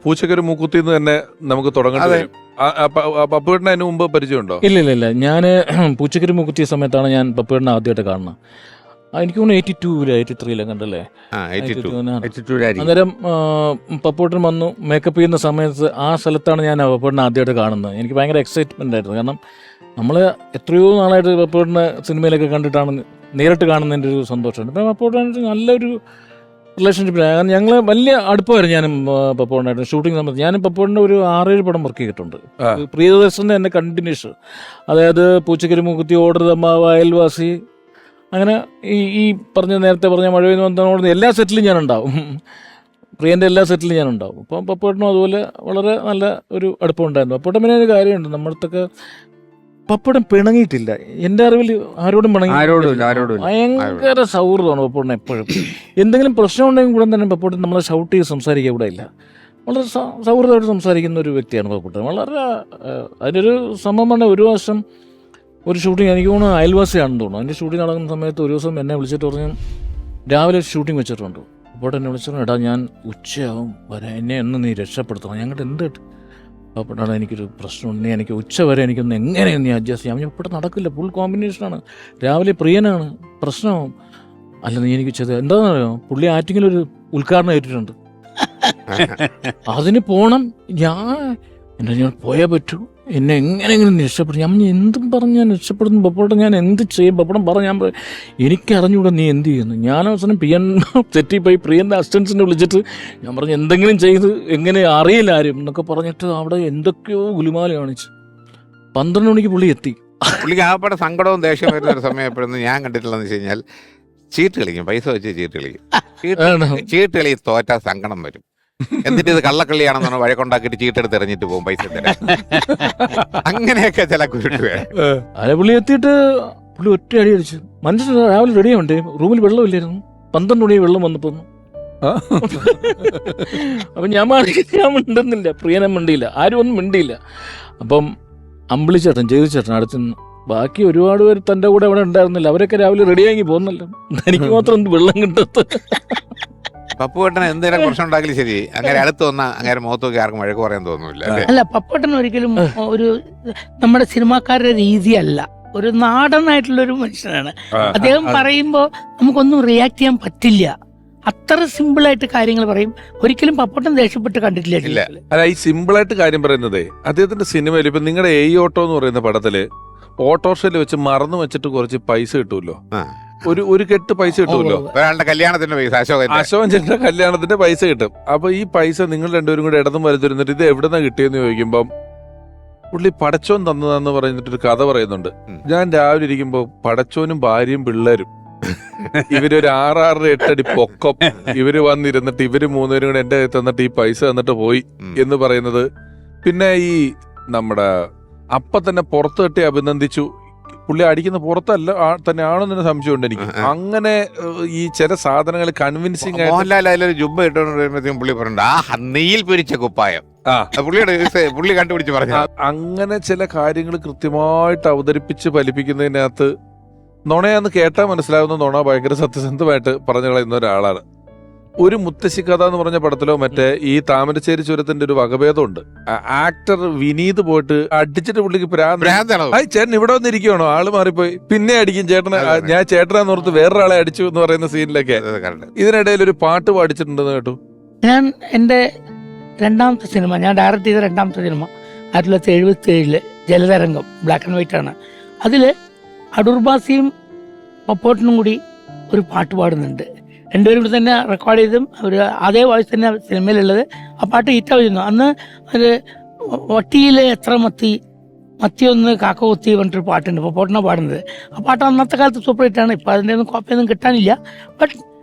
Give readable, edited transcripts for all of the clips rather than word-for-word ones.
പൂച്ചക്കൊരു മൂക്കുത്തി എന്ന് തന്നെ നമുക്ക് തുടങ്ങേണ്ടി വരും. പപ്പുവേട്ടന് അതിന് മുമ്പ് പരിചയമുണ്ടോ? ഇല്ല. ഞാൻ പൂച്ചക്കരി മുക്കുത്തിയ സമയത്താണ് ഞാൻ പപ്പുവേട്ടനെ ആദ്യമായിട്ട് കാണുന്നത്. എനിക്ക് തോന്നുന്നു 83 കണ്ടല്ലേ. അന്നേരം പപ്പുവേട്ടൻ വന്നു മേക്കപ്പ് ചെയ്യുന്ന സമയത്ത് ആ സ്ഥലത്താണ് ഞാൻ പപ്പുവേട്ടനെ ആദ്യമായിട്ട് കാണുന്നത്. എനിക്ക് ഭയങ്കര എക്സൈറ്റ്മെൻ്റ് ആയിരുന്നു. കാരണം നമ്മൾ എത്രയോ നാളായിട്ട് പപ്പുവേട്ടനെ സിനിമയിലൊക്കെ കണ്ടിട്ടാണ് നേരിട്ട് കാണുന്നതിൻ്റെ ഒരു സന്തോഷമുണ്ട്. അപ്പം പപ്പുവേട്ടനായിട്ട് നല്ലൊരു റിലേഷൻഷിപ്പിലാണ്. കാരണം ഞങ്ങൾ വലിയ അടുപ്പമായിരുന്നു ഞാനും പപ്പുവേട്ടനായിട്ട്. ഷൂട്ടിംഗ് സമയത്ത് ഞാനും പപ്പുവേട്ടൻ്റെ ഒരു 6-7 പടം വർക്ക് ചെയ്തിട്ടുണ്ട്. പ്രിയദർശൻ്റെ എൻ്റെ കണ്ടിന്യൂസ്, അതായത് പൂച്ചക്കരി മൂക്കുത്തി, ഓർഡർ തമ്മാവ, അയൽവാസി, അങ്ങനെ ഈ നേരത്തെ പറഞ്ഞ മഴവിൽ വന്നതോട് എല്ലാ സെറ്റിലും ഞാനുണ്ടാവും. പ്രിയൻ്റെ എല്ലാ സെറ്റിലും ഞാനുണ്ടാവും. അപ്പം പപ്പുവേട്ടനും അതുപോലെ വളരെ നല്ല ഒരു അടുപ്പമുണ്ടായിരുന്നു. പപ്പുവേട്ടൻ പിന്നെ ഒരു കാര്യമുണ്ട്, നമ്മളടുത്തൊക്കെ പപ്പുവേട്ടൻ പിണങ്ങിയിട്ടില്ല. എൻ്റെ അറിവിൽ ആരോടും ഭയങ്കര സൗഹൃദമാണ് പപ്പുവേട്ടൻ എപ്പോഴും. എന്തെങ്കിലും പ്രശ്നം ഉണ്ടെങ്കിൽ കൂടെ തന്നെ പപ്പുവേട്ടൻ നമ്മളെ ഷൗട്ട് ചെയ്ത് സംസാരിക്കുക ഇവിടെ ഇല്ല. വളരെ സൗഹൃദമായിട്ട് സംസാരിക്കുന്ന ഒരു വ്യക്തിയാണ് പപ്പുവേട്ടൻ. വളരെ അതിനൊരു സംഭവം പറഞ്ഞാൽ ഒരു വർഷം ഒരു ഷൂട്ടിങ്, എനിക്ക് തോന്നുന്നു അയൽവാസിയാണെന്ന് തോന്നുന്നു. അതിൻ്റെ ഷൂട്ടിങ് നടക്കുന്ന സമയത്ത് ഒരു ദിവസം എന്നെ വിളിച്ചിട്ട് പറഞ്ഞു, രാവിലെ ഷൂട്ടിങ് വെച്ചിട്ടുണ്ട്. അപ്പോൾ എന്നെ വിളിച്ചിട്ട്, എടാ ഞാൻ ഉച്ചയാവും വരാൻ, എന്നെ ഒന്ന് നീ രക്ഷപ്പെടുത്തണം. ഞങ്ങളുടെ എന്ത് അപ്പോഴാണ് എനിക്കൊരു പ്രശ്നമുണ്ട്, എനിക്ക് ഉച്ച വരെ എനിക്കൊന്ന് എങ്ങനെയാണ് നീ അഡ്ജസ്റ്റ് ചെയ്യാം. ഇപ്പോൾ നടക്കില്ല, ഫുൾ കോമ്പിനേഷനാണ്, രാവിലെ പ്രിയനാണ്, പ്രശ്നമാവും. അല്ല നീ എനിക്ക് ചെയ്ത് എന്താണെന്ന് അറിയാമോ, പുള്ളി ആറ്റിങ്ങിലൊരു ഉദ്ഘാടനം ഏറ്റിട്ടുണ്ട്, അതിന് പോകണം. ഞാൻ പോയേ പറ്റൂ, എന്നെ എങ്ങനെയെങ്കിലും രക്ഷപ്പെടും. ഞാൻ എന്തും പറഞ്ഞ് ഞാൻ രക്ഷപ്പെടുന്നു പപ്പടം, ഞാൻ എന്ത് ചെയ്യും പപ്പടം പറഞ്ഞ് ഞാൻ എനിക്കറിഞ്ഞൂടെ നീ എന്ത് ചെയ്യുന്നു. ഞാൻ അവസാനം തെറ്റിപ്പോയി പ്രിയൻ്റെ അസിസ്റ്റൻസിനെ വിളിച്ചിട്ട് ഞാൻ പറഞ്ഞു എന്തെങ്കിലും ചെയ്ത് എങ്ങനെ അറിയില്ല ആരും എന്നൊക്കെ പറഞ്ഞിട്ട് അവിടെ എന്തൊക്കെയോ ഗുലുമാല കാണിച്ച് 12 മണിക്ക് പുള്ളി എത്തി. പുള്ളിക്ക് ആകപ്പാടെ സങ്കടവും ദേഷ്യം വരുന്ന ഒരു സമയം എപ്പോഴൊന്നും ഞാൻ കണ്ടിട്ടില്ലെന്ന് വെച്ച് കഴിഞ്ഞാൽ ചീട്ട് കളിക്കും, പൈസ വെച്ച് ചീട്ട് കളിക്കും. ചീട്ട് കളി തോറ്റാ സങ്കടം വരും. എന്നിട്ട് ഇത് കള്ളക്കളിയാണെന്ന് പറഞ്ഞാൽ വഴക്കുണ്ടാക്കിയിട്ട് ചീട്ടെടുത്ത് എറിഞ്ഞിട്ട് പോകും പൈസ തരാൻ. അങ്ങനെയൊക്കെ ചില കുരുട്ട് അതെ. പുള്ളി എത്തിയിട്ട് പുള്ളി ഒറ്റ അടി അടിച്ചു. മനുഷ്യൻ രാവിലെ റെഡിയാവണ്ടേ, റൂമിൽ വെള്ളമില്ലായിരുന്നു, 12 മണി വെള്ളം വന്നപ്പോ. അപ്പൊ ഞാൻ മിണ്ടുന്നില്ല, പ്രിയനെ മിണ്ടിയില്ല, ആരും ഒന്നും മിണ്ടിയില്ല. അപ്പം അമ്പിളിച്ചേട്ടൻ, ജയിച്ചേട്ടൻ അടുത്ത് നിന്ന്, ബാക്കി ഒരുപാട് പേര് തൻ്റെ കൂടെ അവിടെ ഉണ്ടായിരുന്നില്ല, അവരൊക്കെ രാവിലെ റെഡിയാക്കി പോകുന്നല്ലോ, എനിക്ക് മാത്രം എന്ത് വെള്ളം കിട്ടത്ത്. പപ്പുവേട്ടന് എന്തെങ്കിലും പ്രശ്നം ഉണ്ടാക്കില്ല ശരി, അങ്ങനെ അടുത്ത് വന്നാൽ അങ്ങനെ മുഖത്തൊക്കെ ആർക്കും വഴക്ക് പറയാൻ തോന്നുന്നില്ല. അല്ല, പപ്പുവേട്ടൻ ഒരിക്കലും ഒരു നമ്മുടെ സിനിമാക്കാരുടെ രീതിയല്ല, ഒരു നാടനായിട്ടുള്ളൊരു മനുഷ്യനാണ്. അദ്ദേഹം പറയുമ്പോൾ നമുക്കൊന്നും റിയാക്ട് ചെയ്യാൻ പറ്റില്ല, അത്ര സിമ്പിളായിട്ട് കാര്യങ്ങൾ പറയും. ഒരിക്കലും പപ്പുവേട്ടൻ ദേഷ്യപ്പെട്ട് കണ്ടിട്ടില്ല. അല്ല, ഈ സിമ്പിളായിട്ട് കാര്യം പറയുന്നതേ അദ്ദേഹത്തിന്റെ സിനിമയിൽ ഇപ്പൊ നിങ്ങളുടെ ഓട്ടോ എന്ന് പറയുന്ന പടത്തില് ഓട്ടോറിക്ഷയിൽ വെച്ച് മറന്നു വെച്ചിട്ട് കുറച്ച് പൈസ കിട്ടുമല്ലോ, ഒരു കെട്ട് പൈസ കിട്ടുമല്ലോ, ഒരാളുടെ കല്യാണത്തിന്റെ പൈസ, അശോകൻ ചേട്ടന്റെ കല്യാണത്തിന്റെ പൈസ കിട്ടും. അപ്പൊ ഈ പൈസ നിങ്ങൾ രണ്ടുപേരും കൂടെ ഇടതും വലത്തിരുന്നിട്ട് ഇത് എവിടെന്നാ കിട്ടിയെന്ന് ചോദിക്കുമ്പം പുള്ളി പടച്ചോൻ തന്നതാന്ന് പറഞ്ഞിട്ടൊരു കഥ പറയുന്നുണ്ട്. ഞാൻ രാവിലെ ഇരിക്കുമ്പോ പടച്ചോനും ഭാര്യയും പിള്ളേരും ഇവരൊരു 6-8 അടി പൊക്കം ഇവര് വന്നിരുന്നിട്ട് ഇവര് 3 പേരും കൂടെ എന്റെ തന്നിട്ട് ഈ പൈസ തന്നിട്ട് പോയി എന്ന് പറയുന്നത്. പിന്നെ ഈ നമ്മുടെ അപ്പ തന്നെ പുറത്ത് തട്ടി അഭിനന്ദിച്ചു, പുള്ളി അടിക്കുന്ന പുറത്തല്ല തന്നെ ആണെന്ന് സംശയമുണ്ട് എനിക്ക്. അങ്ങനെ ഈ ചില സാധനങ്ങൾ കൺവിൻസിങ് മോഹൻലാൽ അതിലൊരു ജുബ്ബ ഇട്ടോണ്ടിരുമ്പോഴത്തേക്കും പുള്ളി പറഞ്ഞു നെയ്യിൽ പൊരിച്ച കുപ്പായം, പുള്ളി കണ്ടുപിടിച്ച് പറഞ്ഞു. അങ്ങനെ ചില കാര്യങ്ങൾ കൃത്യമായിട്ട് അവതരിപ്പിച്ച് ഫലിപ്പിക്കുന്നതിനകത്ത് നുണയാന്ന് കേട്ടാൽ മനസ്സിലാവുന്ന നുണ ഭയങ്കര സത്യസന്ധമായിട്ട് പറഞ്ഞു കളയുന്ന ഒരാളാണ്. ഒരു മുത്തശ്ശി കഥ എന്ന് പറഞ്ഞ പടത്തിലോ മറ്റേ ഈ താമരശ്ശേരി ചുരത്തിന്റെ ഒരു വകഭേദമുണ്ട്. ആക്ടർ വിനീത് പോയിട്ട് അടിച്ചിട്ട് പുള്ളിക്ക് ചേട്ടൻ ഇവിടെ വന്നിരിക്കുകയാണോ, ആള് മാറിപ്പോയി, പിന്നെ അടിക്കും ചേട്ടനെ, ഞാൻ ചേട്ടനാന്നോർത്ത് വേറൊരാളെ അടിച്ചു എന്ന് പറയുന്ന സീനിലൊക്കെ. ഇതിനിടയിൽ ഒരു പാട്ട് പാടിച്ചിട്ടുണ്ടെന്ന് കേട്ടു. ഞാൻ എൻ്റെ രണ്ടാമത്തെ സിനിമ, ഞാൻ ഡയറക്റ്റ് ചെയ്ത രണ്ടാമത്തെ സിനിമ 1977 ജലതരംഗം, ബ്ലാക്ക് ആൻഡ് വൈറ്റ് ആണ്. അതില് അടൂർബാസിയും പപ്പോട്ടനും കൂടി ഒരു പാട്ട് പാടുന്നുണ്ട്. രണ്ടുപേരും കൂടി തന്നെ റെക്കോർഡ് ചെയ്തും അവർ അതേ വോയിസ് തന്നെ സിനിമയിലുള്ളത്. ആ പാട്ട് ഹിറ്റാവുന്നു. അന്ന് ഒരു വട്ടിയിലെ എത്ര മത്തി ഒന്ന് കാക്ക കൊത്തി പറഞ്ഞിട്ടൊരു പാട്ടുണ്ട്, പപ്പോട്ടനാ പാടുന്നത്. ആ പാട്ട് അന്നത്തെ കാലത്ത് സൂപ്പർ ഹിറ്റാണ്. ഇപ്പം അതിൻ്റെ ഒന്നും കോപ്പിയൊന്നും കിട്ടാനില്ല. ബട്ട്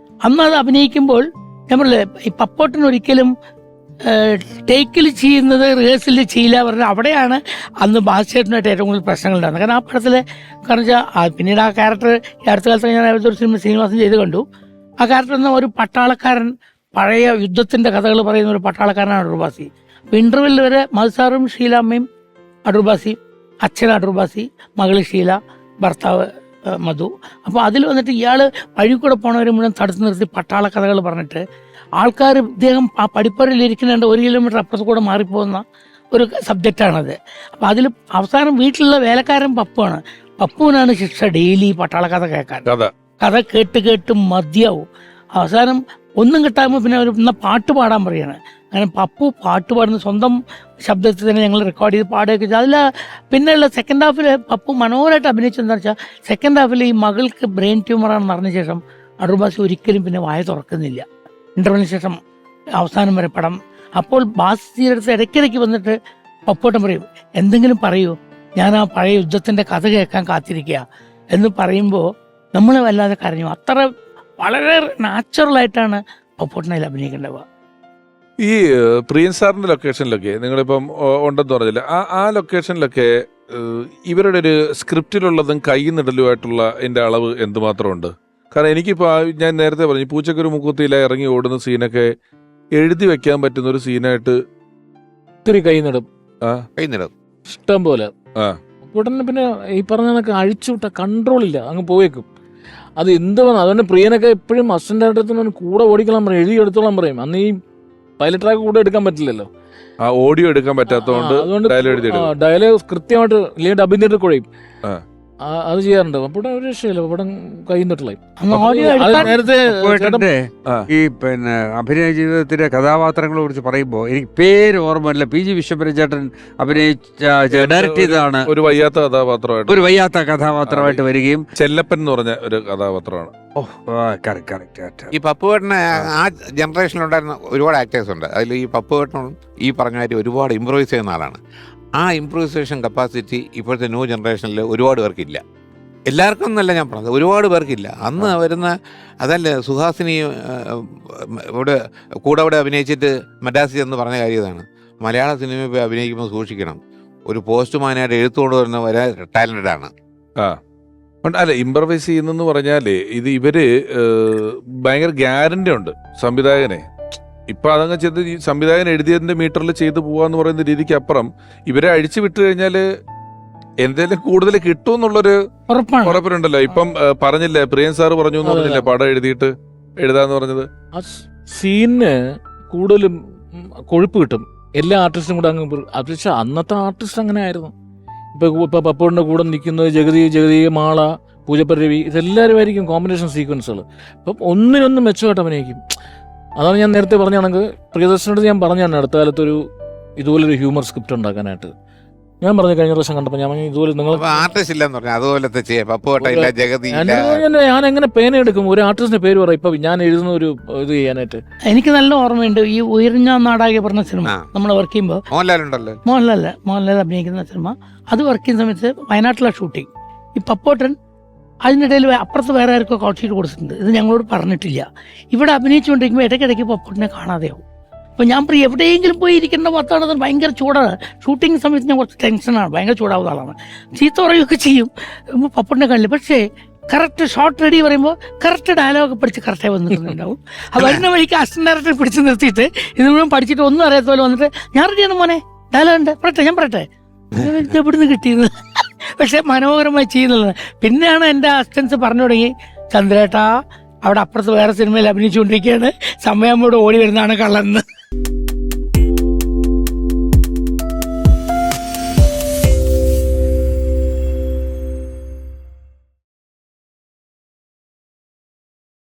അന്ന് അത് അഭിനയിക്കുമ്പോൾ ഞാൻ പറഞ്ഞില്ലേ, ഈ പപ്പോട്ടൻ ഒരിക്കലും ടേക്കിൽ ചെയ്യുന്നത് റിഹേഴ്സലിൽ ചെയ്യില്ല പറഞ്ഞാൽ അവിടെയാണ് അന്ന് ബാസിയേട്ടനായിട്ട് ഏറ്റവും കൂടുതൽ പ്രശ്നങ്ങളുണ്ടാകുന്നത്. കാരണം ആ പടത്തിൽ കാരണം വെച്ചാൽ പിന്നീട് ആ ക്യാരക്ടർ ഈ അടുത്ത കാലത്ത് ഞാൻ ഒരു സിനിമ ശ്രീനിവാസൻ ചെയ്ത് കണ്ടു. ആ ക്യാരക്ടർ എന്ന ഒരു പട്ടാളക്കാരൻ, പഴയ യുദ്ധത്തിൻ്റെ കഥകൾ പറയുന്ന ഒരു പട്ടാളക്കാരനാണ് അടൂർബാസി. അപ്പോൾ ഇൻ്റർവെല്ലിൽ വരെ മധുസാറും ഷീലാമ്മയും അടൂർബാസി, അച്ഛൻ അടൂർബാസി, മകള് ഷീല, ഭർത്താവ് മധു. അപ്പോൾ അതിൽ വന്നിട്ട് ഇയാൾ വഴി കൂടെ പോണവരെ മുഴുവൻ തടുത്തു നിർത്തി പട്ടാള കഥകൾ പറഞ്ഞിട്ട് ആൾക്കാർ ഇദ്ദേഹം ആ പടിപ്പുറയിൽ ഇരിക്കുന്നുണ്ട് 1 കിലോമീറ്റർ അപ്പുറത്ത് കൂടെ മാറിപ്പോകുന്ന ഒരു സബ്ജക്റ്റാണത്. അപ്പം അതിൽ അവസാനം വീട്ടിലുള്ള വേലക്കാരൻ പപ്പുവാണ്. പപ്പുവിനാണ് ശിക്ഷ ഡെയിലി പട്ടാളക്കഥ കേൾക്കാൻ. കഥ കേട്ട് കേട്ട് മതിയാവും. അവസാനം ഒന്നും കിട്ടാകുമ്പോൾ പിന്നെ ഒരു പാട്ട് പാടാൻ പറയാണ്. അങ്ങനെ പപ്പു പാട്ട് പാടുന്ന സ്വന്തം ശബ്ദത്തിൽ തന്നെ ഞങ്ങൾ റെക്കോർഡ് ചെയ്ത് പാടുകയൊക്കെ ചെയ്തു. അതിൽ പിന്നെയുള്ള സെക്കൻഡ് ഹാഫിൽ പപ്പു മനോഹരമായിട്ട് അഭിനയിച്ചെന്താ വെച്ചാൽ, സെക്കൻഡ് ഹാഫിൽ ഈ മകൾക്ക് ബ്രെയിൻ ട്യൂമറാണെന്ന് അറിഞ്ഞ ശേഷം അടൂർ ബാസി ഒരിക്കലും പിന്നെ വായ തുറക്കുന്നില്ല. ഇന്റർവെല്ലിന് ശേഷം അവസാനം വരെ പടം. അപ്പോൾ ബാസിയുടെ അടുത്ത് ഇടയ്ക്കിടയ്ക്ക് വന്നിട്ട് പപ്പോട്ടം പറയും, എന്തെങ്കിലും പറയൂ, ഞാൻ ആ പഴയ യുദ്ധത്തിൻ്റെ കഥ കേൾക്കാൻ കാത്തിരിക്കുക എന്ന് പറയുമ്പോൾ നമ്മൾ വല്ലാതെ കരഞ്ഞു. അത്ര വളരെ നാച്ചുറലായിട്ടാണ് പപ്പോട്ടനയിൽ അഭിനയിക്കേണ്ടത്. ഈ പ്രിയൻ സാറിന്റെ ലൊക്കേഷനിലൊക്കെ നിങ്ങളിപ്പം ഉണ്ടെന്ന് പറഞ്ഞില്ല, ആ ലൊക്കേഷനിലൊക്കെ ഇവരുടെ ഒരു സ്ക്രിപ്റ്റിലുള്ളതും കൈന്നിടലുമായിട്ടുള്ള എൻ്റെ അളവ് എന്തുമാത്രമുണ്ട്? കാരണം എനിക്കിപ്പോൾ ഞാൻ നേരത്തെ പറഞ്ഞു, പൂച്ചക്കൊരു മുക്കുത്തിയില ഇറങ്ങി ഓടുന്ന സീനൊക്കെ എഴുതി വെക്കാൻ പറ്റുന്ന ഒരു സീനായിട്ട് ഒത്തിരി കൈന്നിടും, ഇഷ്ടം പോലെ. ഉടനെ പിന്നെ ഈ പറഞ്ഞതൊക്കെ അഴിച്ചുവിട്ട കൺട്രോൾ ഇല്ല, അങ്ങ് പോയേക്കും. അത് എന്ത് വന്നു. അതുകൊണ്ട് പ്രിയനൊക്കെ എപ്പോഴും അസിസ്റ്റന്റ് ഡയറക്ടറിന് കൂടെ ഓടിക്കണം പറയും, എഴുതി എടുത്തോളാൻ പറയും. അന്ന് ഈ പൈലറ്റ് ട്രാക്ക് കൂടെ എടുക്കാൻ പറ്റില്ലല്ലോ, ഓഡിയോ എടുക്കാൻ പറ്റാത്തതുകൊണ്ട് ഡയലോഗ് കൃത്യമായിട്ട് ഇല്ലെങ്കിൽ അഭിനേറ്റർ കുഴയും. അത് ചെയ്യാറുണ്ട്. അപ്പോൾ ഒരു രക്ഷയില്ല, പടം കൈന്നിട്ടുള്ള നേരത്തെ ഈ പിന്നെ അഭിനയ ജീവിതത്തിലെ കഥാപാത്രങ്ങളെ കുറിച്ച് പറയുമ്പോൾ എനിക്ക് പേര് ഓർമ്മയില്ല. PG വിശ്വംഭരൻ ചേട്ടൻ അഭിനയിച്ച ഡയറക്ട് ചെയ്തതാണ് ഒരു വയ്യാത്ത കഥാപാത്രമായിട്ട് വരികയും ചെല്ലപ്പൻ എന്ന് പറഞ്ഞ ഒരു കഥാപാത്രമാണ്. ഈ പപ്പുവേട്ടന് ആ ജനറേഷനിലുണ്ടായിരുന്ന ഒരുപാട് ആക്ടേഴ്സ് ഉണ്ട്. അതിൽ ഈ പപ്പുവേട്ടനും ഈ പറഞ്ഞ മാതിരി ഒരുപാട് ഇംപ്രൂവൈസ് ചെയ്യുന്ന ആളാണ്. ആ ഇംപ്രൂവൈസേഷൻ കപ്പാസിറ്റി ഇപ്പോഴത്തെ ന്യൂ ജനറേഷനിൽ ഒരുപാട് പേർക്കില്ല. എല്ലാവർക്കും എന്നല്ല ഞാൻ പറഞ്ഞത്, ഒരുപാട് പേർക്കില്ല. അന്ന് വരുന്ന അതല്ല സുഹാസിനി ഇവിടെ കൂടെ അഭിനയിച്ചിട്ട് മദ്രാസിൽ എന്ന് പറഞ്ഞ കാര്യം ഇതാണ്, മലയാള സിനിമയിൽ പോയി അഭിനയിക്കുമ്പോൾ സൂക്ഷിക്കണം, ഒരു പോസ്റ്റ്മാനായിട്ട് എഴുത്തുകൊണ്ട് വരുന്ന വരെ ടാലൻറ്റഡ് ആണ്. അല്ല, ഇംപ്രവൈസ് ചെയ്യുന്നെന്ന് പറഞ്ഞാലേ ഇത് ഇവര് ഭയങ്കര ഗ്യാരണ്ടി ഉണ്ട് സംവിധായകനെ. ഇപ്പൊ അതങ്ങ് ചെയ്ത് ഈ സംവിധായകൻ എഴുതിയതിന്റെ മീറ്ററിൽ ചെയ്തു പോവാന്ന് പറയുന്ന രീതിക്ക് അപ്പുറം ഇവരെ അഴിച്ചു വിട്ടു കഴിഞ്ഞാല് എന്തെങ്കിലും കൂടുതൽ കിട്ടും എന്നുള്ളൊരു ഉറപ്പിനുണ്ടല്ലോ. ഇപ്പം പറഞ്ഞില്ലേ, പ്രിയൻ സാറ് പറഞ്ഞു എന്ന് പറഞ്ഞില്ലേ, പടം എഴുതിയിട്ട് എഴുതാന്ന് പറഞ്ഞത്. ആ സീനിന് കൂടുതലും കൊഴുപ്പ് കിട്ടും എല്ലാ ആർട്ടിസ്റ്റും കൂടെ അങ്ങ്. പക്ഷെ അന്നത്തെ ആർട്ടിസ്റ്റ് അങ്ങനെ ആയിരുന്നു. ഇപ്പൊ പപ്പോടിന്റെ കൂടെ നിൽക്കുന്നത് ജഗതി, മാള, പൂജപ്പരവി, ഇതെല്ലാവരും ആയിരിക്കും കോമ്പിനേഷൻ സീക്വൻസുകൾ. അപ്പം ഒന്നിനൊന്നും മെച്ചമായിട്ട് അഭിനയിക്കും. അതാണ് ഞാൻ നേരത്തെ പറഞ്ഞാണെങ്കിൽ പ്രിയദർശനോട് ഞാൻ പറഞ്ഞാണ് അടുത്ത കാലത്തൊരു ഇതുപോലൊരു ഹ്യൂമർ സ്ക്രിപ്റ്റ് ഉണ്ടാക്കാനായിട്ട്. ഞാൻ പറഞ്ഞു കഴിഞ്ഞ പ്രാവശ്യം കണ്ടപ്പോൾ ഞാൻ ഇതുപോലെ നിങ്ങൾ ഞാൻ എങ്ങനെ പേന എടുക്കും ഒരു ആർട്ടിസ്റ്റിന്റെ പേര് പറയും ഇപ്പൊ ഞാൻ എഴുതുന്ന ഒരു ഇത് ചെയ്യാനായിട്ട്. എനിക്ക് നല്ല ഓർമ്മയുണ്ട് ഈ ഉയർഞ്ഞ നാടാകെ പറഞ്ഞ സിനിമ നമ്മൾ വർക്ക് ചെയ്യുമ്പോൾ മോഹൻലാൽ അഭിനയിക്കുന്ന സിനിമ, അത് വർക്ക് ചെയ്യുന്ന സമയത്ത് വയനാട്ടിലെ ഷൂട്ടിങ്. ഈ പപ്പോട്ടൻ അതിനിടയിൽ അപ്പുറത്ത് വേറെ ആർക്കോ കോൾ ഷീറ്റ് കൊടുത്തിട്ടുണ്ട്, ഇത് ഞങ്ങളോട് പറഞ്ഞിട്ടില്ല. ഇവിടെ അഭിനയിച്ചുകൊണ്ടിരിക്കുമ്പോൾ ഇടയ്ക്കിടയ്ക്ക് പപ്പോട്ടിനെ കാണാതെയാവും. അപ്പോൾ ഞാൻ പറയും എവിടെയെങ്കിലും പോയി ഇരിക്കേണ്ട പത്താണ്, ഭയങ്കര ചൂടാണ്. ഷൂട്ടിങ് സമയത്ത് ഞാൻ കുറച്ച് ടെൻഷനാണ്, ഭയങ്കര ചൂടാവുന്ന ആളാണ്, ചീത്ത പറയുകയൊക്കെ ചെയ്യും. പപ്പോട്ടിനെ കാണില്ല. പക്ഷേ കറക്റ്റ് ഷോട്ട് റെഡി പറയുമ്പോൾ കറക്റ്റ് ഡയലോഗ് പഠിച്ച് കറക്റ്റായി വന്നിട്ടുണ്ടാവും. അത് വരുന്ന വഴിക്ക് അസിസ്റ്റന്റ് ഡയറക്ടറെ പിടിച്ച് നിർത്തിയിട്ട് ഇത് മുഴുവൻ പഠിച്ചിട്ട് ഒന്നും അറിയാത്ത പോലെ വന്നിട്ട് ഞാൻ റെഡിയാണ് മോനെ, ഡയലോഗ് ഉണ്ട്, ഞാൻ പറയട്ടെ എവിടുന്ന് കിട്ടിയത്. പക്ഷെ മനോഹരമായി ചെയ്യുന്നത്. പിന്നെയാണ് എൻ്റെ അസിസ്റ്റൻസ് പറഞ്ഞു തുടങ്ങി, ചന്ദ്രേട്ടാ അവിടെ അപ്പുറത്ത് വേറെ സിനിമയിൽ അഭിനയിച്ചുകൊണ്ടിരിക്കുകയാണ്, സമയം ഓടി വരുന്നതാണ് കള്ളന്ന്.